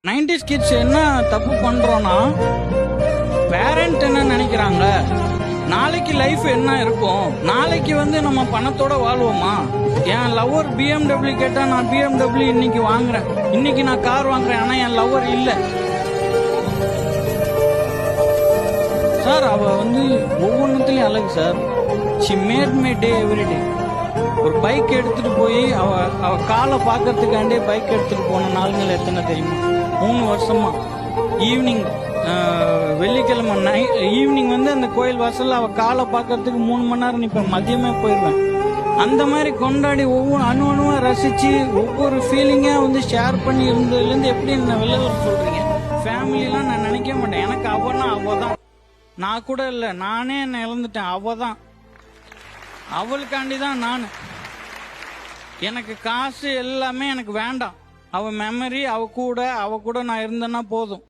90s kids என்ன தப்பு பண்றோம்னா, பேரண்ட் என்ன நினைக்கிறாங்க, நாளைக்கு லைஃப் என்ன இருக்கும், நாளைக்கு நம்ம பணத்தோட வாழ்வோமா. என் லவ்வர் BMW கேட்டா நான் BMW இன்னைக்கு வாங்குறேன், இன்னைக்கு நான் கார் வாங்குறேன், ஆனா என் லவ்வர் இல்ல சார். அவ ஒவ்வொன்றுத்துலயும் அழகு sir. She made my day every day. ஒரு பைக் எடுத்துட்டு போய் அவ காலை பாக்கிறதுக்காண்டே பைக் எடுத்துட்டு போன நாளுங்கள் எத்தனை தெரியுமா? 3 வருஷமா ஈவினிங் வெள்ளிக்கிழமை ஈவினிங் அந்த கோயில் வாசல்ல அவ காலை பாக்கிறதுக்கு 3 மணி நேரம் நிப்பேன், மதியமே போயிடுவேன். அந்த மாதிரி கொண்டாடி ஒவ்வொரு அணுவா ரசிச்சு ஒவ்வொரு ஃபீலிங்கா ஷேர் பண்ணி இருந்ததுல இருந்து எப்படி என்ன வெளில சொல்றீங்க? ஃபேமிலிலாம் நான் நினைக்க மாட்டேன். எனக்கு அவதான். நான் கூட இல்ல, நானே என்ன இழந்துட்டேன். அவதான், அவளுக்காண்டிதான் நான். எனக்கு காசு எல்லாமே எனக்கு வேண்டாம். அவ மெமரி, அவ கூட நான் இருந்தேன்னா போதும்.